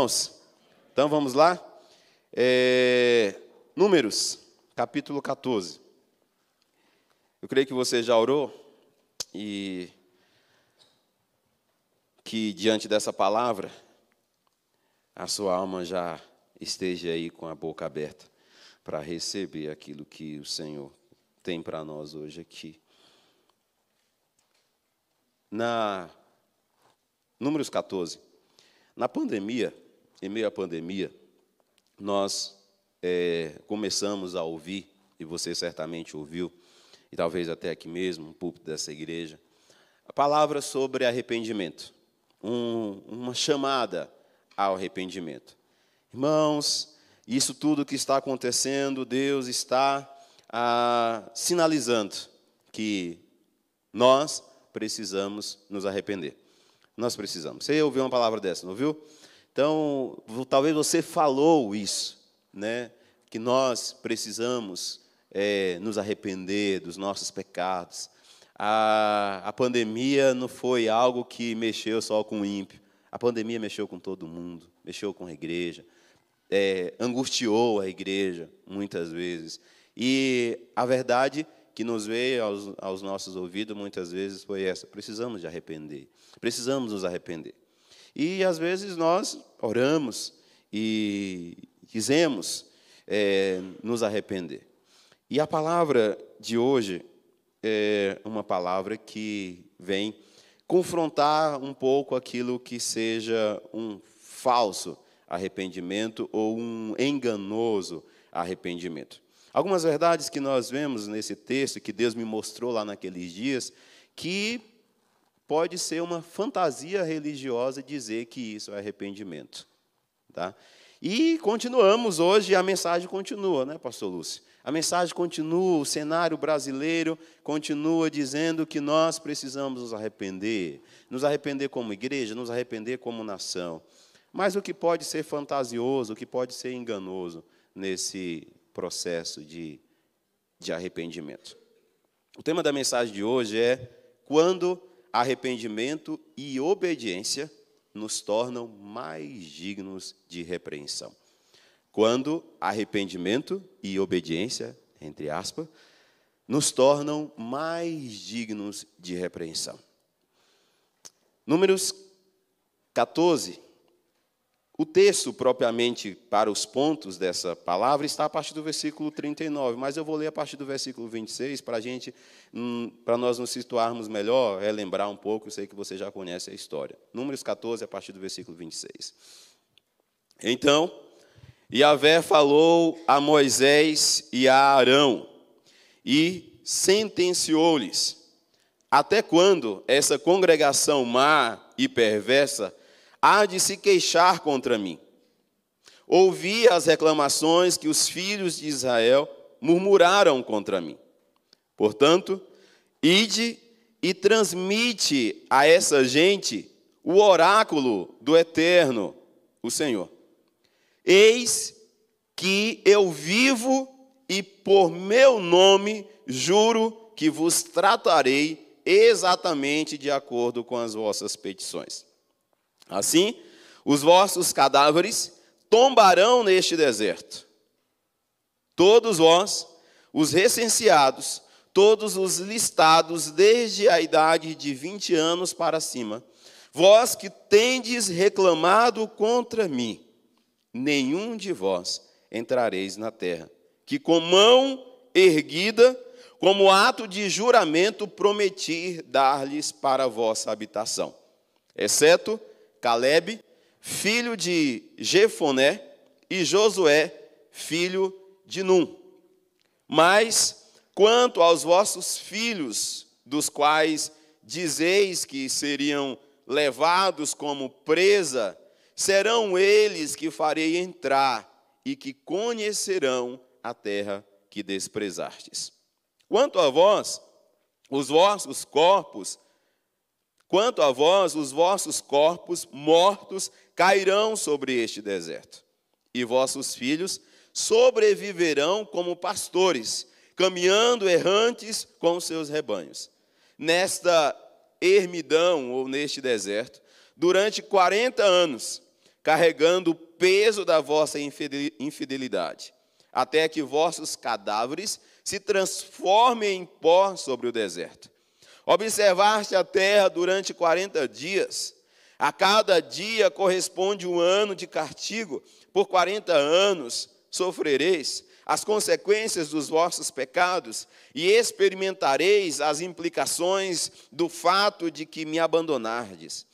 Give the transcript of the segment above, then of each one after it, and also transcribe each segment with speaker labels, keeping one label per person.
Speaker 1: irmãos? Então vamos lá. Números, capítulo 14. Eu creio que você já orou e que diante dessa palavra a sua alma já esteja aí com a boca aberta para receber aquilo que o Senhor tem para nós hoje aqui. Números 14. Na pandemia, em meio à pandemia, nós começamos a ouvir, e você certamente ouviu, e talvez até aqui mesmo, no púlpito dessa igreja, a palavra sobre arrependimento, uma chamada ao arrependimento. Irmãos, isso tudo que está acontecendo, Deus está sinalizando que nós precisamos nos arrepender. Nós precisamos. Você ouviu uma palavra dessa, não ouviu? Então, talvez você falou isso, né? Que nós precisamos nos arrepender dos nossos pecados. A pandemia não foi algo que mexeu só com o ímpio. A pandemia mexeu com todo mundo, mexeu com a igreja, angustiou a igreja muitas vezes. E a verdade que nos veio aos nossos ouvidos muitas vezes foi essa: precisamos de arrepender, precisamos nos arrepender. E às vezes nós oramos e quisemos nos arrepender. E a palavra de hoje é uma palavra que vem confrontar um pouco aquilo que seja um falso arrependimento ou um enganoso arrependimento. Algumas verdades que nós vemos nesse texto, que Deus me mostrou lá naqueles dias, que pode ser uma fantasia religiosa dizer que isso é arrependimento. Tá? E continuamos hoje, a mensagem continua, né, pastor Lúcio? A mensagem continua, o cenário brasileiro continua dizendo que nós precisamos nos arrepender como igreja, nos arrepender como nação. Mas o que pode ser fantasioso, o que pode ser enganoso nesse processo de arrependimento? O tema da mensagem de hoje é quando arrependimento e obediência nos tornam mais dignos de repreensão. Quando arrependimento e obediência, entre aspas, nos tornam mais dignos de repreensão. Números 14. O texto, propriamente, para os pontos dessa palavra, está a partir do versículo 39, mas eu vou ler a partir do versículo 26, para nós nos situarmos melhor, relembrar um pouco, eu sei que você já conhece a história. Números 14, a partir do versículo 26. Então, Yahvé falou a Moisés e a Arão, e sentenciou-lhes: até quando essa congregação má e perversa há de se queixar contra mim? Ouvi as reclamações que os filhos de Israel murmuraram contra mim. Portanto, ide e transmite a essa gente o oráculo do Eterno, o Senhor. Eis que eu vivo e por meu nome juro que vos tratarei exatamente de acordo com as vossas petições. Assim, os vossos cadáveres tombarão neste deserto. Todos vós, os recenseados, todos os listados desde a idade de 20 anos para cima, vós que tendes reclamado contra mim, nenhum de vós entrareis na terra, que com mão erguida, como ato de juramento, prometi dar-lhes para a vossa habitação, exceto Calebe, filho de Jefoné, e Josué, filho de Num. Mas, quanto aos vossos filhos, dos quais dizeis que seriam levados como presa, serão eles que farei entrar e que conhecerão a terra que desprezastes. Quanto a vós, os vossos corpos mortos cairão sobre este deserto, e vossos filhos sobreviverão como pastores, caminhando errantes com seus rebanhos. Nesta ermidão, ou neste deserto, durante 40 anos, carregando o peso da vossa infidelidade, até que vossos cadáveres se transformem em pó sobre o deserto. Observaste a terra durante 40 dias. A cada dia corresponde um ano de castigo. Por 40 anos sofrereis as consequências dos vossos pecados e experimentareis as implicações do fato de que me abandonardes.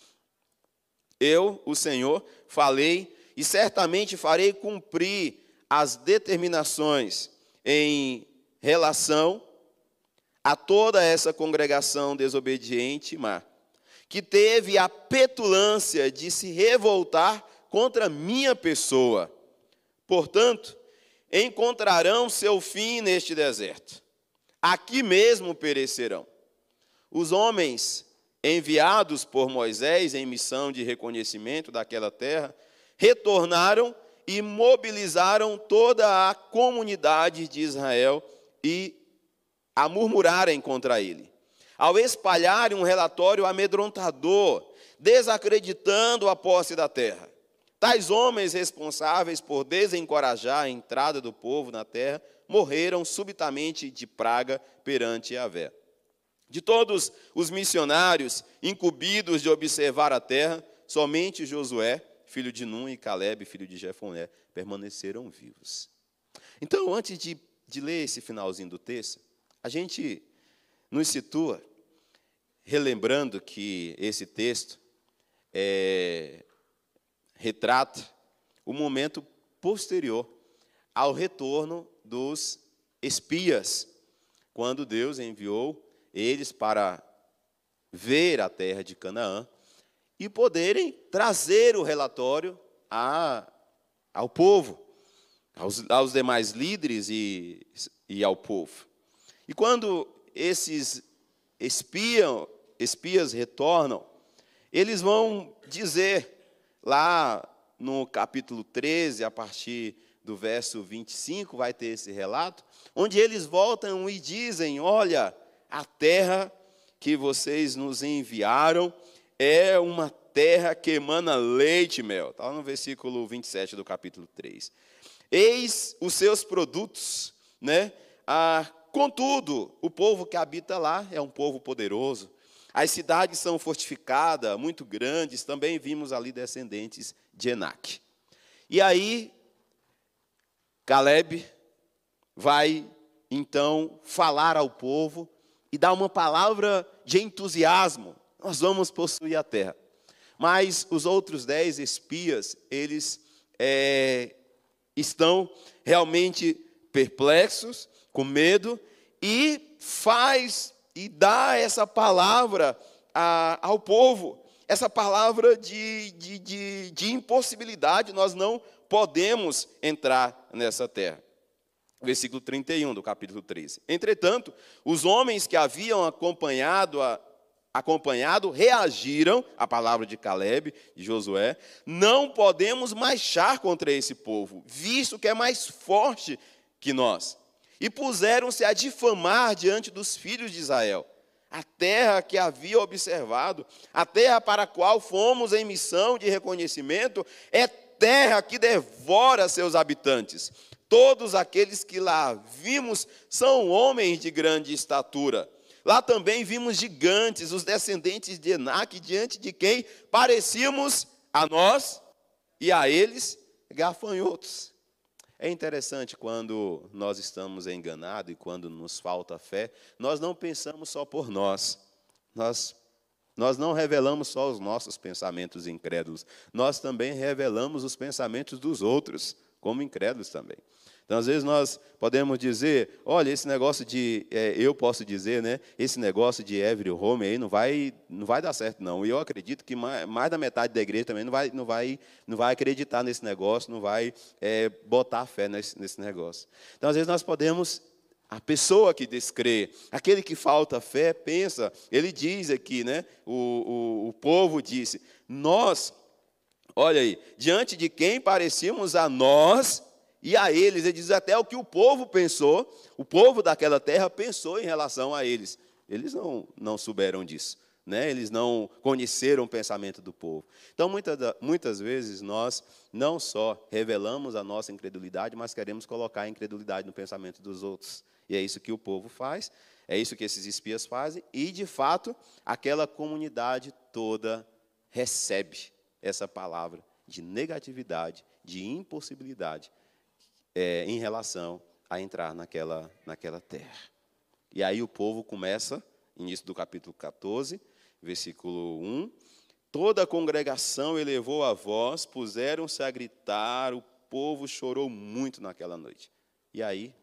Speaker 1: Eu, o Senhor, falei e certamente farei cumprir as determinações em relação a toda essa congregação desobediente e má, que teve a petulância de se revoltar contra minha pessoa. Portanto, encontrarão seu fim neste deserto. Aqui mesmo perecerão. Os homens enviados por Moisés em missão de reconhecimento daquela terra, retornaram e mobilizaram toda a comunidade de Israel e a murmurarem contra ele, ao espalharem um relatório amedrontador, desacreditando a posse da terra. Tais homens responsáveis por desencorajar a entrada do povo na terra morreram subitamente de praga perante Yahvé. De todos os missionários incumbidos de observar a terra, somente Josué, filho de Num, e Calebe, filho de Jefoné, permaneceram vivos. Então, antes de ler esse finalzinho do texto, a gente nos situa, relembrando que esse texto retrata o momento posterior ao retorno dos espias, quando Deus enviou eles para ver a terra de Canaã e poderem trazer o relatório ao povo, aos demais líderes e ao povo. E quando esses espias retornam, eles vão dizer, lá no capítulo 13, a partir do verso 25, vai ter esse relato, onde eles voltam e dizem: olha, a terra que vocês nos enviaram é uma terra que emana leite e mel. Está no versículo 27 do capítulo 3. Eis os seus produtos, né? Contudo, o povo que habita lá é um povo poderoso. As cidades são fortificadas, muito grandes. Também vimos ali descendentes de Enaque. E aí, Calebe vai, então, falar ao povo e dar uma palavra de entusiasmo. Nós vamos possuir a terra. Mas os outros 10 espias, eles estão realmente perplexos, com medo, e dá essa palavra ao povo, essa palavra de impossibilidade. Nós não podemos entrar nessa terra. Versículo 31 do capítulo 13. Entretanto, os homens que haviam acompanhado reagiram à palavra de Calebe, de Josué: não podemos marchar contra esse povo, visto que é mais forte que nós. E puseram-se a difamar diante dos filhos de Israel. A terra que havia observado, a terra para a qual fomos em missão de reconhecimento, é terra que devora seus habitantes. Todos aqueles que lá vimos são homens de grande estatura. Lá também vimos gigantes, os descendentes de Enaque, diante de quem parecíamos a nós e a eles gafanhotos. É interessante quando nós estamos enganados e quando nos falta fé, nós não pensamos só por nós. Nós não revelamos só os nossos pensamentos incrédulos, nós também revelamos os pensamentos dos outros, como incrédulos também. Então, às vezes, nós podemos dizer: olha, esse negócio eu posso dizer, né? Esse negócio de Every Home aí não vai dar certo, não. E eu acredito que mais da metade da igreja também não vai acreditar nesse negócio, não vai botar fé nesse negócio. Então, às vezes, nós podemos... A pessoa que descrê, aquele que falta fé, pensa, ele diz aqui, né? O povo disse: nós, olha aí, diante de quem parecíamos a nós e a eles. Ele diz até o que o povo pensou, o povo daquela terra pensou em relação a eles. Eles não souberam disso, né? Eles não conheceram o pensamento do povo. Então, muitas vezes, nós não só revelamos a nossa incredulidade, mas queremos colocar a incredulidade no pensamento dos outros. E é isso que o povo faz, é isso que esses espias fazem, e, de fato, aquela comunidade toda recebe essa palavra de negatividade, de impossibilidade, em relação a entrar naquela terra. E aí o povo começa, início do capítulo 14, versículo 1, toda a congregação elevou a voz, puseram-se a gritar, o povo chorou muito naquela noite. E aí,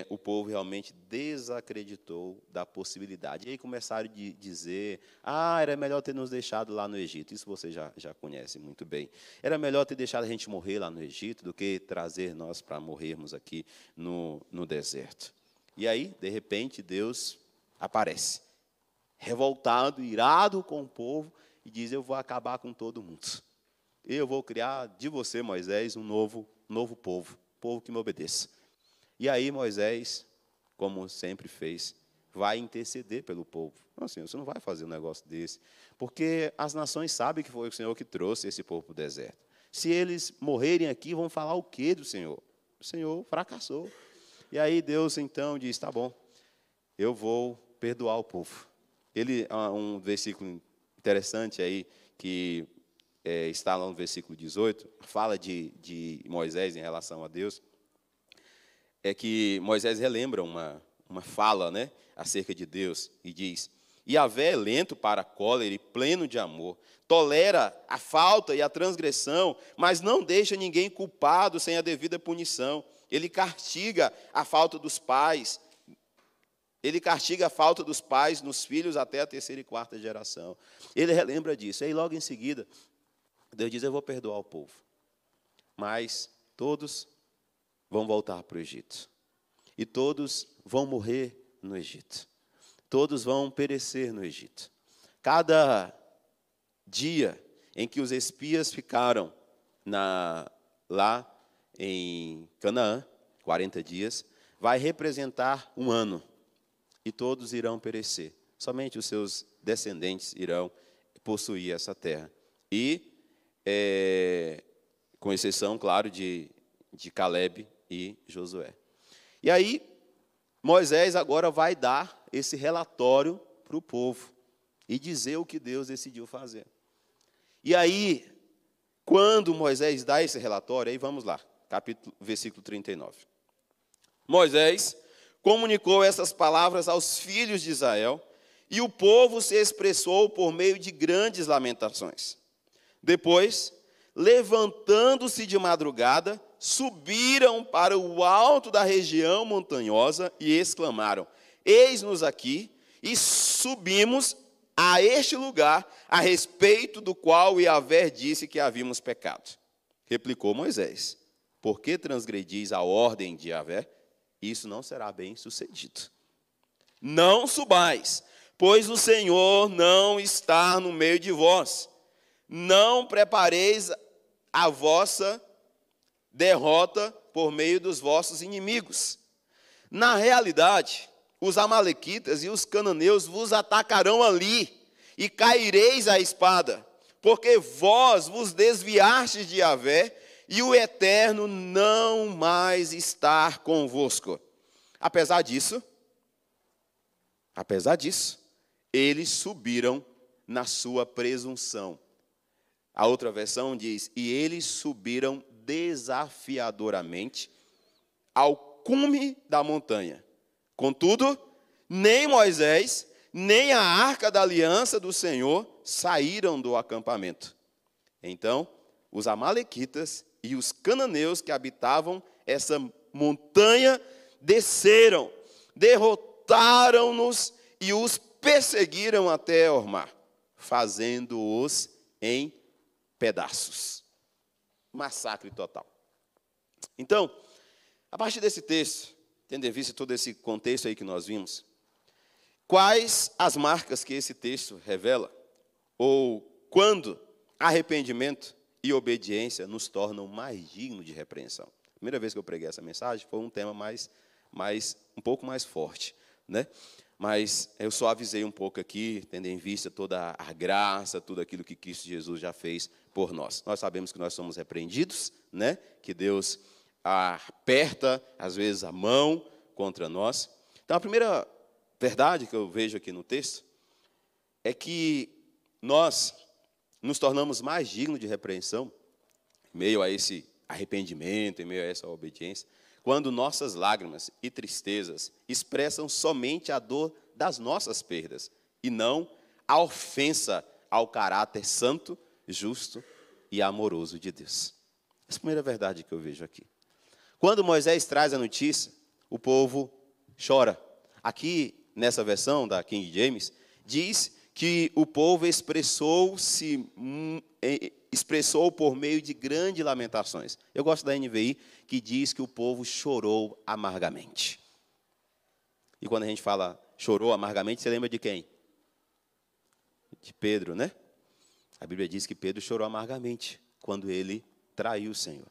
Speaker 1: o povo realmente desacreditou da possibilidade. E aí começaram a dizer, era melhor ter nos deixado lá no Egito. Isso você já conhece muito bem. Era melhor ter deixado a gente morrer lá no Egito do que trazer nós para morrermos aqui no deserto. E aí, de repente, Deus aparece, revoltado, irado com o povo, e diz, eu vou acabar com todo mundo. Eu vou criar de você, Moisés, um novo povo que me obedeça. E aí Moisés, como sempre fez, vai interceder pelo povo. Não, Senhor, você não vai fazer um negócio desse, porque as nações sabem que foi o Senhor que trouxe esse povo para o deserto. Se eles morrerem aqui, vão falar o quê do Senhor? O Senhor fracassou. E aí Deus, então, diz, tá bom, eu vou perdoar o povo. Um versículo interessante aí, que está lá no versículo 18, fala de Moisés em relação a Deus, é que Moisés relembra uma fala, né, acerca de Deus, e diz, Yahvé é lento para a cólera e pleno de amor, tolera a falta e a transgressão, mas não deixa ninguém culpado sem a devida punição. Ele castiga a falta dos pais. Ele castiga a falta dos pais nos filhos até a 3ª e 4ª geração. Ele relembra disso. Aí logo em seguida, Deus diz, eu vou perdoar o povo. Mas todos vão voltar para o Egito. E todos vão morrer no Egito. Todos vão perecer no Egito. Cada dia em que os espias ficaram lá em Canaã, 40 dias, vai representar um ano. E todos irão perecer. Somente os seus descendentes irão possuir essa terra. E, com exceção, claro, de Caleb e Josué. E aí, Moisés agora vai dar esse relatório para o povo e dizer o que Deus decidiu fazer. E aí, quando Moisés dá esse relatório, aí vamos lá, versículo 39. Moisés comunicou essas palavras aos filhos de Israel, e o povo se expressou por meio de grandes lamentações. Depois, levantando-se de madrugada, subiram para o alto da região montanhosa e exclamaram, eis-nos aqui, e subimos a este lugar, a respeito do qual Yahvé disse que havíamos pecado. Replicou Moisés, por que transgredis a ordem de Yahvé? Isso não será bem sucedido. Não subais, pois o Senhor não está no meio de vós. Não prepareis a vossa derrota por meio dos vossos inimigos. Na realidade, os amalequitas e os cananeus vos atacarão ali, e caireis à espada, porque vós vos desviastes de Yahvé, e o Eterno não mais está convosco. Apesar disso, eles subiram na sua presunção. A outra versão diz, e eles subiram desafiadoramente ao cume da montanha. Contudo, nem Moisés, nem a arca da aliança do Senhor saíram do acampamento. Então, os amalequitas e os cananeus que habitavam essa montanha desceram, derrotaram-nos e os perseguiram até Ormá, fazendo-os em pedaços. Massacre total. Então, a partir desse texto, tendo em vista todo esse contexto aí que nós vimos, quais as marcas que esse texto revela? Ou quando arrependimento e obediência nos tornam mais dignos de repreensão? A primeira vez que eu preguei essa mensagem foi um tema um pouco mais forte. né? Mas eu só avisei um pouco aqui, tendo em vista toda a graça, tudo aquilo que Cristo Jesus já fez por nós. Nós sabemos que nós somos repreendidos, né? Que Deus aperta, às vezes, a mão contra nós. Então, a primeira verdade que eu vejo aqui no texto é que nós nos tornamos mais dignos de repreensão, em meio a esse arrependimento, em meio a essa obediência, quando nossas lágrimas e tristezas expressam somente a dor das nossas perdas, e não a ofensa ao caráter santo, justo e amoroso de Deus. Essa é a primeira verdade que eu vejo aqui. Quando Moisés traz a notícia, o povo chora. Aqui, nessa versão da King James, diz que o povo expressou por meio de grandes lamentações. Eu gosto da NVI, que diz que o povo chorou amargamente. E quando a gente fala chorou amargamente, você lembra de quem? De Pedro, né? A Bíblia diz que Pedro chorou amargamente quando ele traiu o Senhor.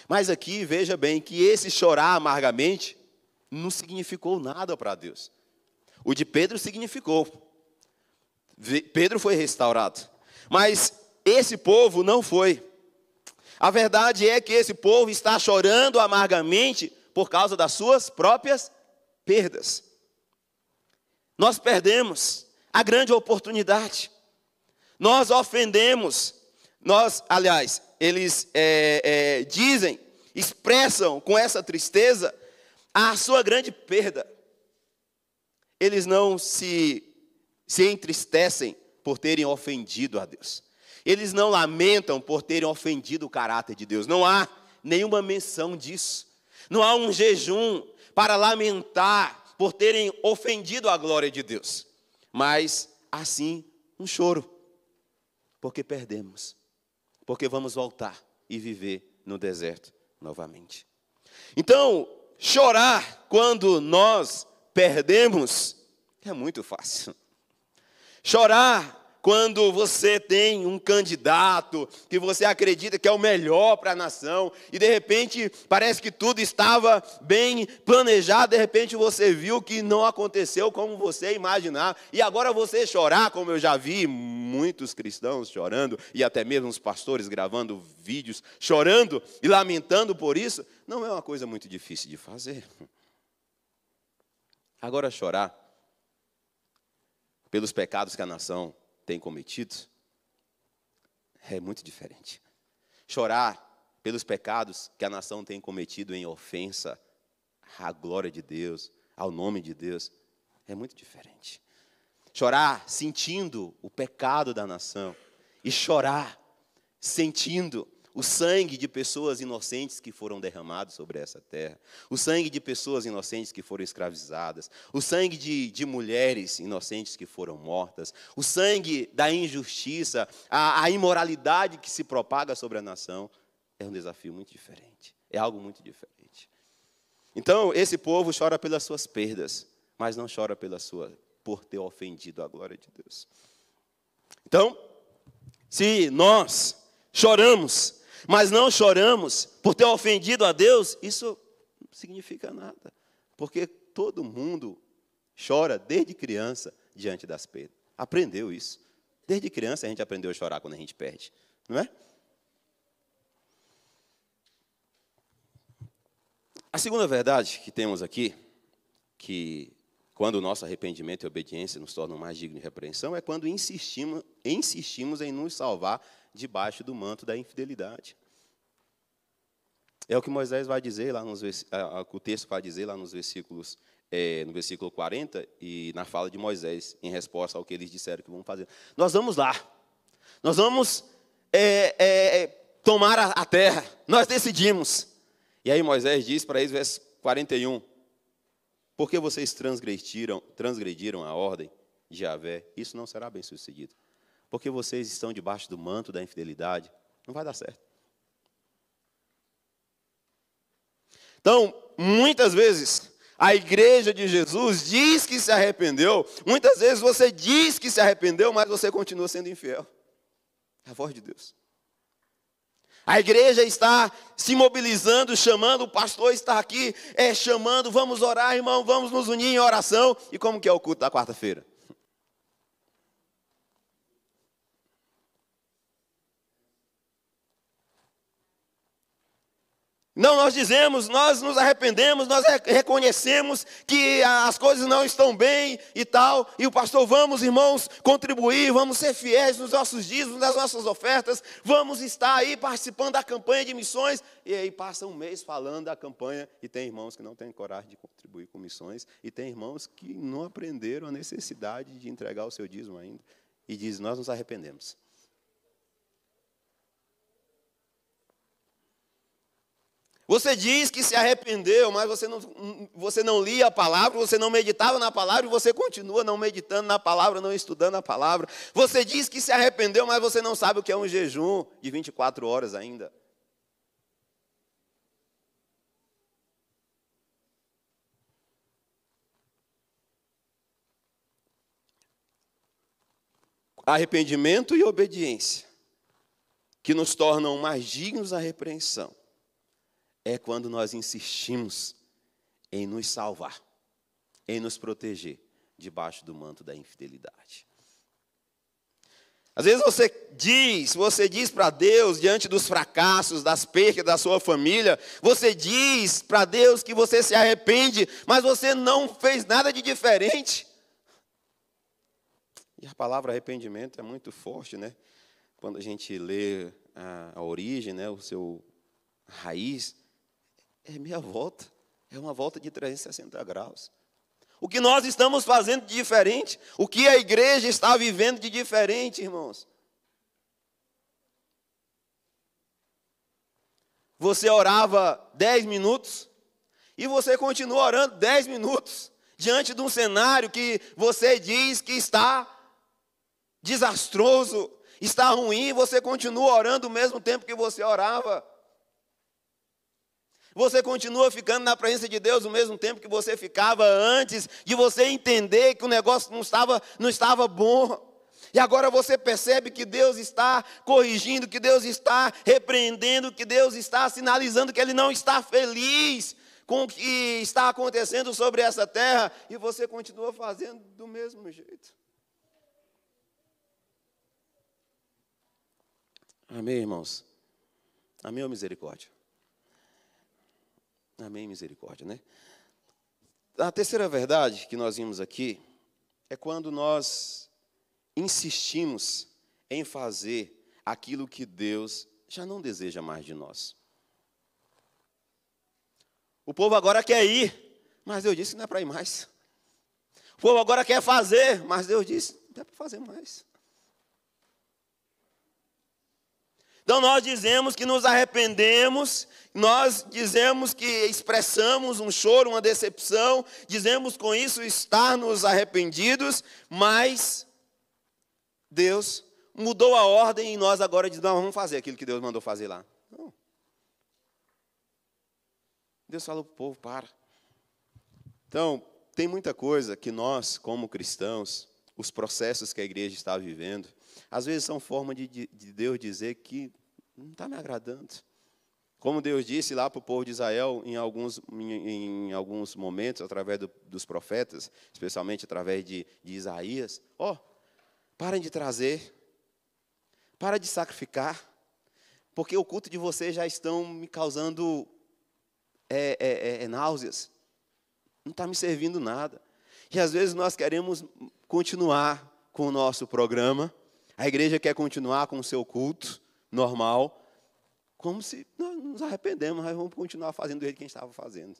Speaker 1: Mas aqui, veja bem, que esse chorar amargamente não significou nada para Deus. O de Pedro significou. Pedro foi restaurado. Mas esse povo não foi. A verdade é que esse povo está chorando amargamente por causa das suas próprias perdas. Nós perdemos a grande oportunidade. Nós ofendemos. Eles expressam com essa tristeza a sua grande perda. Eles não se entristecem por terem ofendido a Deus. Eles não lamentam por terem ofendido o caráter de Deus. Não há nenhuma menção disso. Não há um jejum para lamentar por terem ofendido a glória de Deus. Mas, assim, um choro. Porque perdemos. Porque vamos voltar e viver no deserto novamente. Então, chorar quando nós perdemos é muito fácil. Chorar quando você tem um candidato que você acredita que é o melhor para a nação e de repente parece que tudo estava bem planejado, de repente você viu que não aconteceu como você imaginava e agora você chorar, como eu já vi muitos cristãos chorando e até mesmo os pastores gravando vídeos chorando e lamentando por isso, não é uma coisa muito difícil de fazer. Agora chorar pelos pecados que a nação tem cometido, é muito diferente. Chorar pelos pecados que a nação tem cometido em ofensa à glória de Deus, ao nome de Deus, é muito diferente. Chorar sentindo o pecado da nação e chorar sentindo o sangue de pessoas inocentes que foram derramados sobre essa terra, o sangue de pessoas inocentes que foram escravizadas, o sangue de mulheres inocentes que foram mortas, o sangue da injustiça, a imoralidade que se propaga sobre a nação, é um desafio muito diferente, é algo muito diferente. Então, esse povo chora pelas suas perdas, mas não chora por ter ofendido a glória de Deus. Então, se nós choramos, mas não choramos por ter ofendido a Deus, isso não significa nada. Porque todo mundo chora desde criança diante das perdas. Aprendeu isso. Desde criança a gente aprendeu a chorar quando a gente perde, não é? A segunda verdade que temos aqui, que quando o nosso arrependimento e obediência nos tornam mais dignos de repreensão, é quando insistimos em nos salvar debaixo do manto da infidelidade. É o que Moisés vai dizer lá o texto vai dizer lá nos versículos, no versículo 40 e na fala de Moisés, em resposta ao que eles disseram que vão fazer. Nós vamos lá, nós vamos tomar a terra, nós decidimos. E aí Moisés diz para eles, verso 41, porque vocês transgrediram a ordem de Javé, isso não será bem sucedido. Porque vocês estão debaixo do manto da infidelidade, não vai dar certo. Então, muitas vezes, a igreja de Jesus diz que se arrependeu, muitas vezes você diz que se arrependeu, mas você continua sendo infiel. É a voz de Deus. A igreja está se mobilizando, chamando, o pastor está aqui, chamando, vamos orar, irmão, vamos nos unir em oração. E como que é o culto da quarta-feira? Não, nós dizemos, nós nos arrependemos, nós reconhecemos que as coisas não estão bem e tal. E o pastor, vamos, irmãos, contribuir, vamos ser fiéis nos nossos dízimos, nas nossas ofertas. Vamos estar aí participando da campanha de missões. E aí passa um mês falando da campanha. E tem irmãos que não têm coragem de contribuir com missões. E tem irmãos que não aprenderam a necessidade de entregar o seu dízimo ainda. E diz, nós nos arrependemos. Você diz que se arrependeu, mas você não lia a palavra, você não meditava na palavra, e você continua não meditando na palavra, não estudando a palavra. Você diz que se arrependeu, mas você não sabe o que é um jejum de 24 horas ainda. Arrependimento e obediência, que nos tornam mais dignos da repreensão, é quando nós insistimos em nos salvar, em nos proteger debaixo do manto da infidelidade. Às vezes você diz para Deus, diante dos fracassos, das percas da sua família, você diz para Deus que você se arrepende, mas você não fez nada de diferente. E a palavra arrependimento é muito forte, né? Quando a gente lê a origem, né, o seu raiz, é meia volta, é uma volta de 360 graus. O que nós estamos fazendo de diferente? O que a igreja está vivendo de diferente, irmãos? Você orava 10 minutos e você continua orando 10 minutos diante de um cenário que você diz que está desastroso, está ruim, você continua orando o mesmo tempo que você orava. Você continua ficando na presença de Deus o mesmo tempo que você ficava antes de você entender que o negócio não estava bom. E agora você percebe que Deus está corrigindo, que Deus está repreendendo, que Deus está sinalizando que Ele não está feliz com o que está acontecendo sobre essa terra. E você continua fazendo do mesmo jeito. Amém, irmãos? Amém ou misericórdia? Amém, misericórdia, né? A terceira verdade que nós vimos aqui é quando nós insistimos em fazer aquilo que Deus já não deseja mais de nós. O povo agora quer ir, mas Deus disse que não é para ir mais. O povo agora quer fazer, mas Deus disse que não é para fazer mais. Então nós dizemos que nos arrependemos, nós dizemos que expressamos um choro, uma decepção, dizemos com isso estar nos arrependidos, mas Deus mudou a ordem e nós agora dizemos, não, vamos fazer aquilo que Deus mandou fazer lá. Não. Deus falou para o povo, para. Então, tem muita coisa que nós, como cristãos, os processos que a igreja está vivendo, às vezes são forma de Deus dizer que não está me agradando. Como Deus disse lá para o povo de Israel, em alguns momentos, através dos profetas, especialmente através de Isaías, parem de trazer, para de sacrificar, porque o culto de vocês já estão me causando náuseas, não está me servindo nada. E às vezes nós queremos continuar com o nosso programa, a igreja quer continuar com o seu culto normal, como se nós nos arrependemos, mas vamos continuar fazendo do jeito que a gente estava fazendo.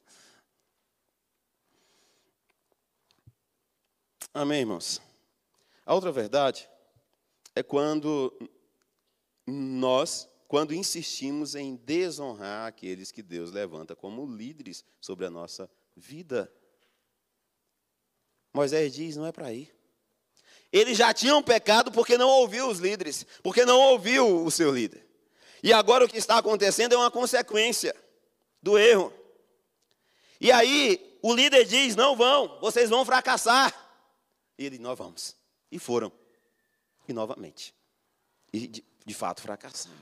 Speaker 1: Amém, irmãos? A outra verdade é quando insistimos em desonrar aqueles que Deus levanta como líderes sobre a nossa vida. Moisés diz, não é para ir. Eles já tinham pecado porque não ouviu os líderes, porque não ouviu o seu líder. E agora o que está acontecendo é uma consequência do erro. E aí o líder diz, não vão, vocês vão fracassar. E ele, nós vamos. E foram. E novamente. E de fato fracassaram.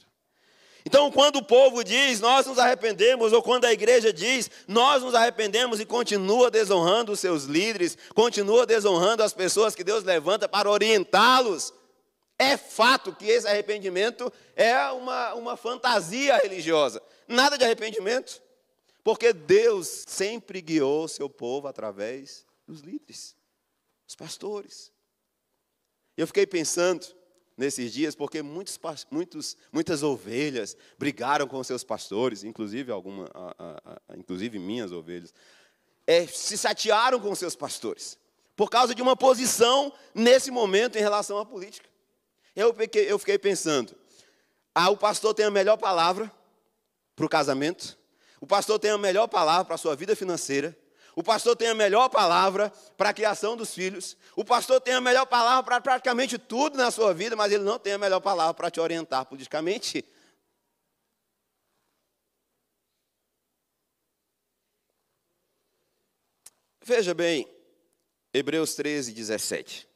Speaker 1: Então, quando o povo diz, nós nos arrependemos, ou quando a igreja diz, nós nos arrependemos e continua desonrando os seus líderes, continua desonrando as pessoas que Deus levanta para orientá-los, é fato que esse arrependimento é uma fantasia religiosa. Nada de arrependimento, porque Deus sempre guiou seu povo através dos líderes, os pastores. Eu fiquei pensando nesses dias, porque muitas ovelhas brigaram com seus pastores, inclusive inclusive minhas ovelhas, se chatearam com seus pastores, por causa de uma posição nesse momento em relação à política. Eu fiquei pensando, o pastor tem a melhor palavra para o casamento, o pastor tem a melhor palavra para a sua vida financeira, o pastor tem a melhor palavra para a criação dos filhos. O pastor tem a melhor palavra para praticamente tudo na sua vida, mas ele não tem a melhor palavra para te orientar politicamente. Veja bem, Hebreus 13, 17.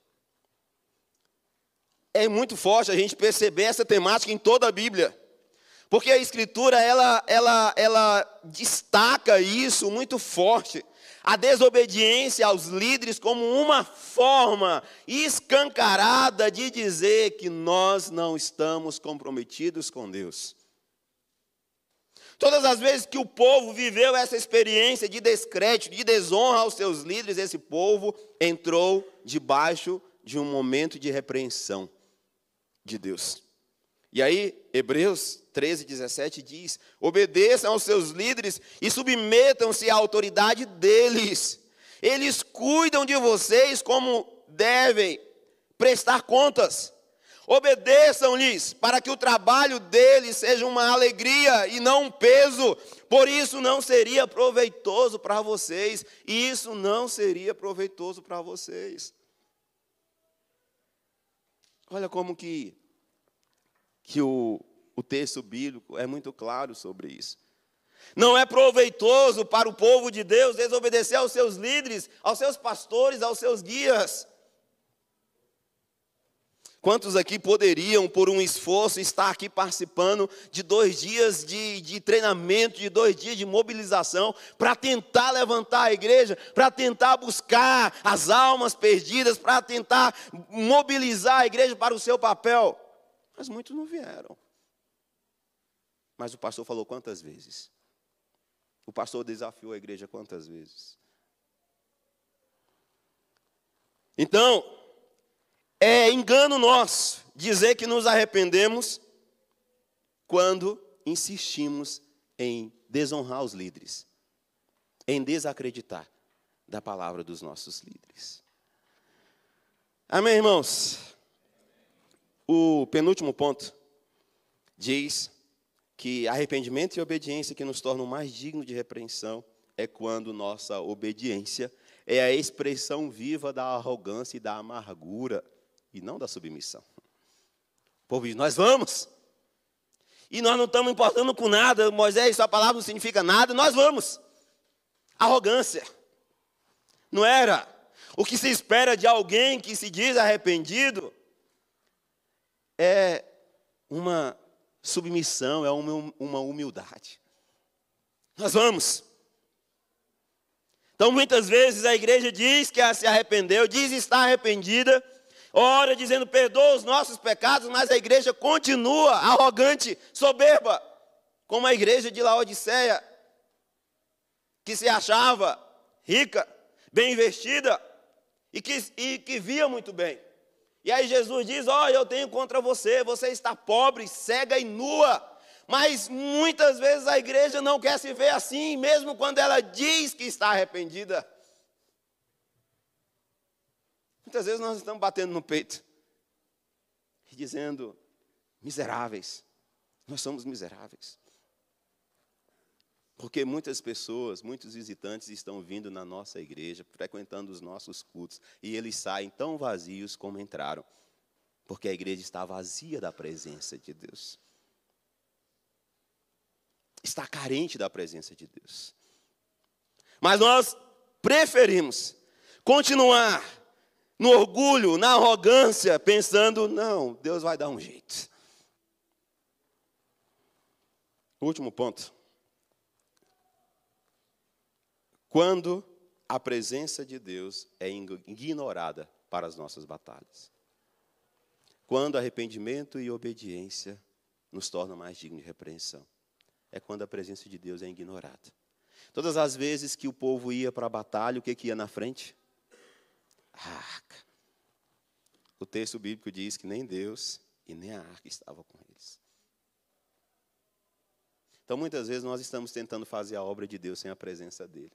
Speaker 1: É muito forte a gente perceber essa temática em toda a Bíblia. Porque a Escritura, ela destaca isso muito forte. A desobediência aos líderes como uma forma escancarada de dizer que nós não estamos comprometidos com Deus. Todas as vezes que o povo viveu essa experiência de descrédito, de desonra aos seus líderes, esse povo entrou debaixo de um momento de repreensão de Deus. E aí, Hebreus 13, 17 diz, obedeçam aos seus líderes e submetam-se à autoridade deles. Eles cuidam de vocês como devem prestar contas. Obedeçam-lhes para que o trabalho deles seja uma alegria e não um peso. Por isso não seria proveitoso para vocês. E isso não seria proveitoso para vocês. Olha como que o texto bíblico é muito claro sobre isso. Não é proveitoso para o povo de Deus desobedecer aos seus líderes, aos seus pastores, aos seus guias. Quantos aqui poderiam, por um esforço, estar aqui participando de 2 dias de treinamento, de 2 dias de mobilização, para tentar levantar a igreja, para tentar buscar as almas perdidas, para tentar mobilizar a igreja para o seu papel? Mas muitos não vieram. Mas o pastor falou quantas vezes? O pastor desafiou a igreja quantas vezes? Então, é engano nosso dizer que nos arrependemos quando insistimos em desonrar os líderes, em desacreditar da palavra dos nossos líderes. Amém, irmãos? O penúltimo ponto diz que arrependimento e obediência que nos tornam mais dignos de repreensão é quando nossa obediência é a expressão viva da arrogância e da amargura, e não da submissão. O povo diz, nós vamos, e nós não estamos importando com nada, Moisés, sua palavra não significa nada, nós vamos. Arrogância. Não era. O que se espera de alguém que se diz arrependido é uma submissão, é uma humildade. Nós vamos. Então, muitas vezes a igreja diz que se arrependeu, diz estar arrependida, ora dizendo, perdoa os nossos pecados, mas a igreja continua arrogante, soberba, como a igreja de Laodiceia, que se achava rica, bem vestida, e que via muito bem. E aí Jesus diz, eu tenho contra você, você está pobre, cega e nua. Mas muitas vezes a igreja não quer se ver assim, mesmo quando ela diz que está arrependida. Muitas vezes nós estamos batendo no peito e dizendo, miseráveis, nós somos miseráveis. Porque muitas pessoas, muitos visitantes estão vindo na nossa igreja, frequentando os nossos cultos, e eles saem tão vazios como entraram, porque a igreja está vazia da presença de Deus. Está carente da presença de Deus. Mas nós preferimos continuar no orgulho, na arrogância, pensando, não, Deus vai dar um jeito. Último ponto. Quando a presença de Deus é ignorada para as nossas batalhas. Quando arrependimento e obediência nos tornam mais dignos de repreensão. É quando a presença de Deus é ignorada. Todas as vezes que o povo ia para a batalha, o que ia na frente? A arca. O texto bíblico diz que nem Deus e nem a arca estavam com eles. Então, muitas vezes, nós estamos tentando fazer a obra de Deus sem a presença dEle.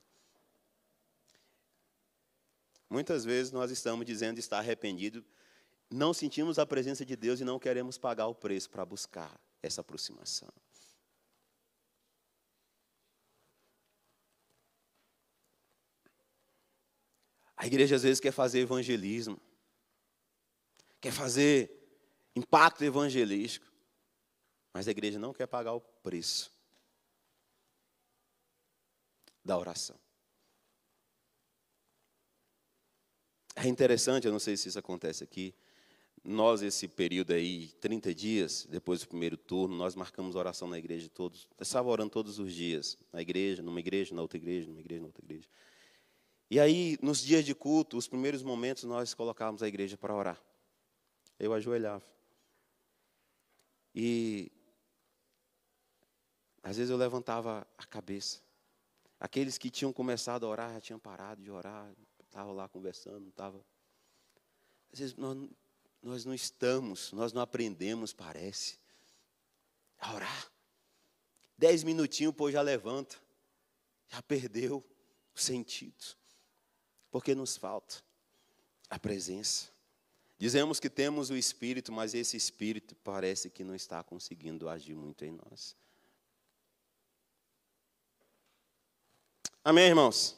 Speaker 1: Muitas vezes, nós estamos dizendo estar arrependido, não sentimos a presença de Deus e não queremos pagar o preço para buscar essa aproximação. A igreja, às vezes, quer fazer evangelismo, quer fazer impacto evangelístico, mas a igreja não quer pagar o preço da oração. É interessante, eu não sei se isso acontece aqui, nós, esse período aí, 30 dias, depois do primeiro turno, nós marcamos oração na igreja todos, eu estava orando todos os dias, na igreja, numa igreja, na outra igreja, numa igreja, na outra igreja. E aí, nos dias de culto, os primeiros momentos, nós colocávamos a igreja para orar. Eu ajoelhava. E, às vezes, eu levantava a cabeça. Aqueles que tinham começado a orar, já tinham parado de orar, estavam lá conversando, não estavam. Às vezes, nós não estamos, nós não aprendemos, parece, a orar. 10 minutinhos, o povo já levanta, já perdeu os sentidos. Porque nos falta a presença. Dizemos que temos o Espírito, mas esse Espírito parece que não está conseguindo agir muito em nós. Amém, irmãos?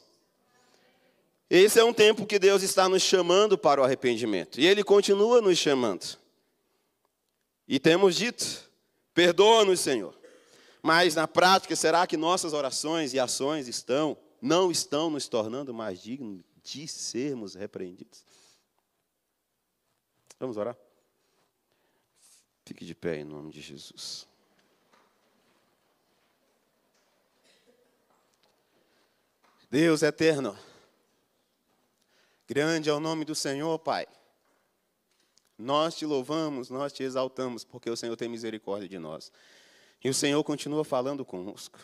Speaker 1: Esse é um tempo que Deus está nos chamando para o arrependimento. E Ele continua nos chamando. E temos dito, perdoa-nos, Senhor. Mas na prática, será que nossas orações e ações não estão nos tornando mais dignos de sermos repreendidos? Vamos orar? Fique de pé em nome de Jesus. Deus eterno, grande é o nome do Senhor, Pai. Nós te louvamos, nós te exaltamos, porque o Senhor tem misericórdia de nós. E o Senhor continua falando conosco.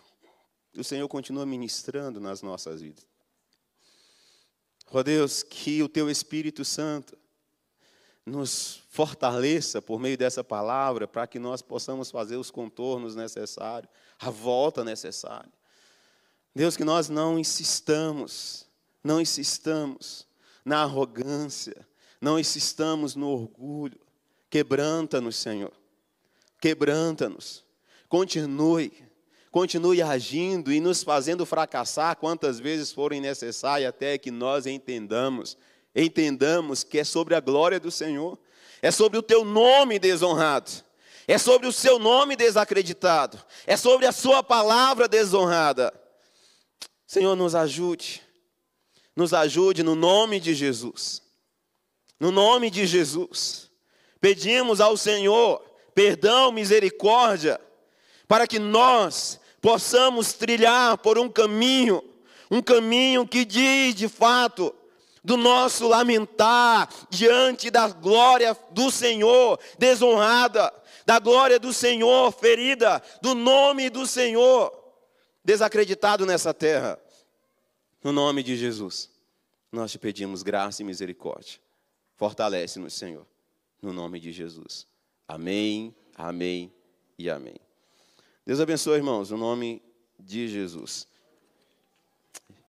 Speaker 1: O Senhor continua ministrando nas nossas vidas. Ó Deus, que o Teu Espírito Santo nos fortaleça por meio dessa palavra, para que nós possamos fazer os contornos necessários, a volta necessária. Deus, que nós não insistamos na arrogância, não insistamos no orgulho. Quebranta-nos, Senhor. Quebranta-nos. Continue agindo e nos fazendo fracassar quantas vezes forem necessárias, até que nós entendamos que é sobre a glória do Senhor, é sobre o Teu nome desonrado, é sobre o Seu nome desacreditado, é sobre a Sua palavra desonrada. Senhor, nos ajude no nome de Jesus. No nome de Jesus, pedimos ao Senhor perdão, misericórdia, para que nós possamos trilhar por um caminho que diz de fato do nosso lamentar diante da glória do Senhor desonrada, da glória do Senhor ferida, do nome do Senhor desacreditado nessa terra. No nome de Jesus, nós te pedimos graça e misericórdia. Fortalece-nos, Senhor, no nome de Jesus. Amém, amém e amém. Deus abençoe, irmãos, no nome de Jesus.